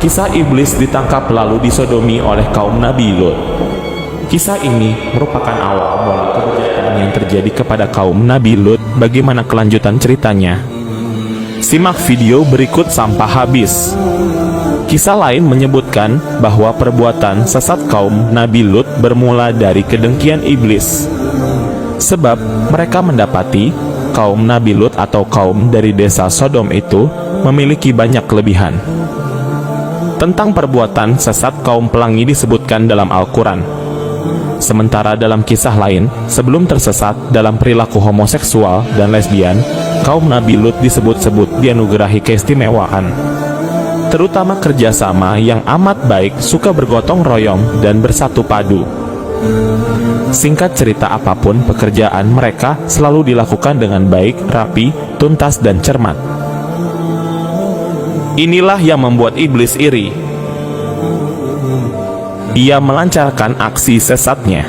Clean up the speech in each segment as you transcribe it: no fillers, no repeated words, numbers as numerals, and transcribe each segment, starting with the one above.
Kisah iblis ditangkap lalu disodomi oleh kaum Nabi Lut. Kisah ini merupakan awal mula kejahatan yang terjadi kepada kaum Nabi Lut. Bagaimana kelanjutan ceritanya? Simak video berikut sampai habis. Kisah lain menyebutkan bahwa perbuatan sesat kaum Nabi Lut bermula dari kedengkian iblis. Sebab mereka mendapati kaum Nabi Lut atau kaum dari desa Sodom itu memiliki banyak kelebihan. Tentang perbuatan sesat kaum pelangi disebutkan dalam Al-Quran. Sementara dalam kisah lain, sebelum tersesat dalam perilaku homoseksual dan lesbian, kaum Nabi Lut disebut-sebut dianugerahi keistimewaan, terutama kerjasama yang amat baik, suka bergotong royong dan bersatu padu. Singkat cerita, apapun pekerjaan mereka selalu dilakukan dengan baik, rapi, tuntas dan cermat. Inilah yang membuat iblis iri. Ia melancarkan aksi sesatnya.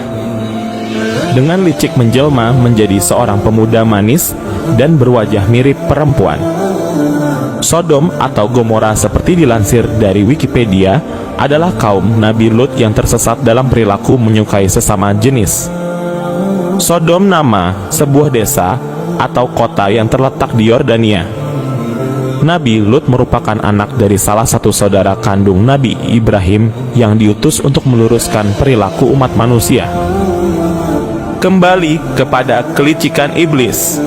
Dengan licik menjelma menjadi seorang pemuda manis dan berwajah mirip perempuan. Sodom atau Gomora seperti dilansir dari Wikipedia adalah kaum Nabi Lut yang tersesat dalam perilaku menyukai sesama jenis. Sodom nama sebuah desa atau kota yang terletak di Yordania. Nabi Lut merupakan anak dari salah satu saudara kandung Nabi Ibrahim yang diutus untuk meluruskan perilaku umat manusia. Kembali kepada kelicikan iblis.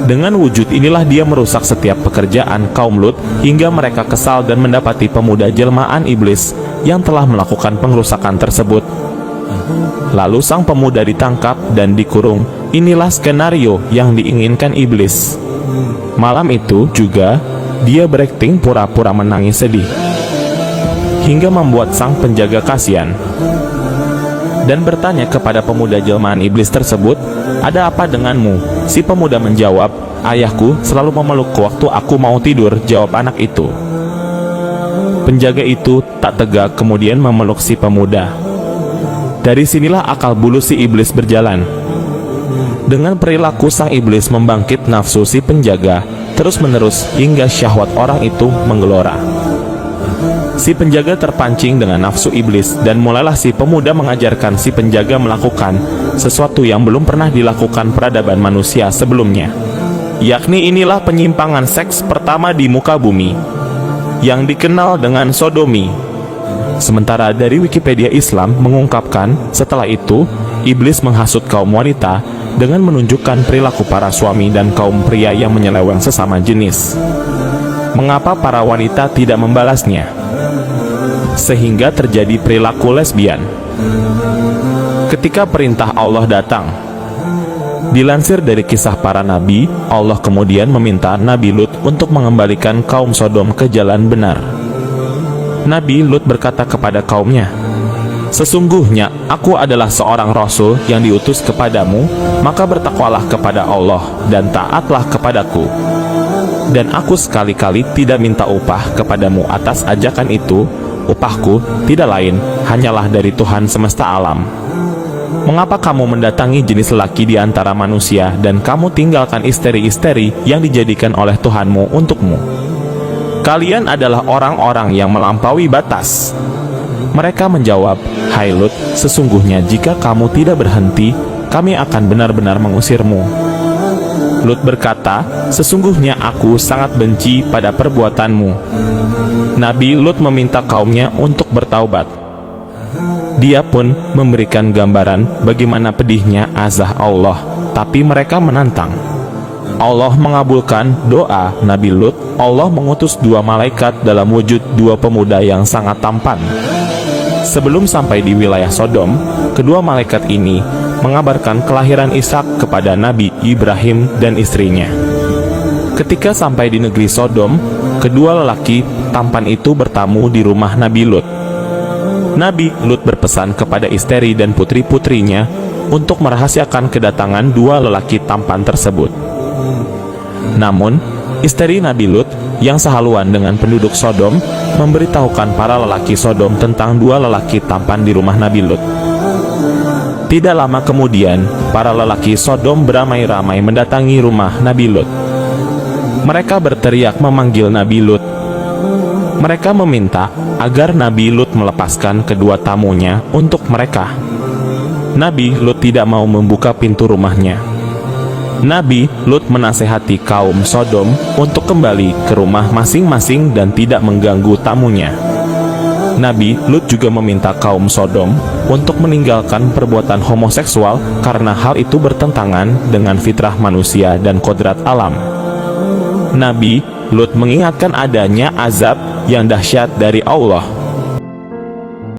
Dengan wujud inilah dia merusak setiap pekerjaan kaum Lut hingga mereka kesal dan mendapati pemuda jelmaan iblis yang telah melakukan pengrusakan tersebut. Lalu sang pemuda ditangkap dan dikurung. Inilah skenario yang diinginkan iblis. Malam itu juga dia berakting pura-pura menangis sedih hingga membuat sang penjaga kasihan dan bertanya kepada pemuda jelmaan iblis tersebut, "Ada apa denganmu?" Si pemuda menjawab, "Ayahku selalu memelukku waktu aku mau tidur," jawab anak itu. Penjaga itu tak tegak kemudian memeluk si pemuda. Dari sinilah akal bulu si iblis berjalan. Dengan perilaku sang iblis membangkit nafsu si penjaga terus-menerus hingga syahwat orang itu menggelora. Si penjaga terpancing dengan nafsu iblis dan mulailah si pemuda mengajarkan si penjaga melakukan sesuatu yang belum pernah dilakukan peradaban manusia sebelumnya. Yakni inilah penyimpangan seks pertama di muka bumi yang dikenal dengan sodomi. Sementara dari Wikipedia Islam mengungkapkan setelah itu iblis menghasut kaum wanita dengan menunjukkan perilaku para suami dan kaum pria yang menyeleweng sesama jenis. Mengapa para wanita tidak membalasnya? Sehingga terjadi perilaku lesbian. Ketika perintah Allah datang, dilansir dari kisah para nabi, Allah kemudian meminta Nabi Lut untuk mengembalikan kaum Sodom ke jalan benar. Nabi Lut berkata kepada kaumnya, "Sesungguhnya aku adalah seorang rasul yang diutus kepadamu, maka bertakwalah kepada Allah dan taatlah kepadaku. Dan aku sekali-kali tidak minta upah kepadamu atas ajakan itu. Upahku tidak lain hanyalah dari Tuhan semesta alam. Mengapa kamu mendatangi jenis lelaki di antara manusia dan kamu tinggalkan isteri-isteri yang dijadikan oleh Tuhanmu untukmu? Kalian adalah orang-orang yang melampaui batas." Mereka menjawab, "Hai Lut, sesungguhnya jika kamu tidak berhenti, kami akan benar-benar mengusirmu." Lut berkata, "Sesungguhnya aku sangat benci pada perbuatanmu." Nabi Lut meminta kaumnya untuk bertaubat. Dia pun memberikan gambaran bagaimana pedihnya azab Allah, tapi mereka menantang. Allah mengabulkan doa Nabi Lut. Allah mengutus 2 malaikat dalam wujud 2 pemuda yang sangat tampan. Sebelum sampai di wilayah Sodom, kedua malaikat ini mengabarkan kelahiran Ishak kepada Nabi Ibrahim dan istrinya. Ketika sampai di negeri Sodom, kedua lelaki tampan itu bertamu di rumah Nabi Lut. Nabi Lut berpesan kepada istri dan putri-putrinya untuk merahasiakan kedatangan 2 lelaki tampan tersebut. Namun, istri Nabi Lut yang sehaluan dengan penduduk Sodom memberitahukan para lelaki Sodom tentang 2 lelaki tampan di rumah Nabi Lut. Tidak lama kemudian, para lelaki Sodom beramai-ramai mendatangi rumah Nabi Lut. Mereka berteriak memanggil Nabi Lut. Mereka meminta agar Nabi Lut melepaskan kedua tamunya untuk mereka. Nabi Lut tidak mau membuka pintu rumahnya. Nabi Lut menasehati kaum Sodom untuk kembali ke rumah masing-masing dan tidak mengganggu tamunya. Nabi Lut juga meminta kaum Sodom untuk meninggalkan perbuatan homoseksual karena hal itu bertentangan dengan fitrah manusia dan kodrat alam. Nabi Lut mengingatkan adanya azab yang dahsyat dari Allah.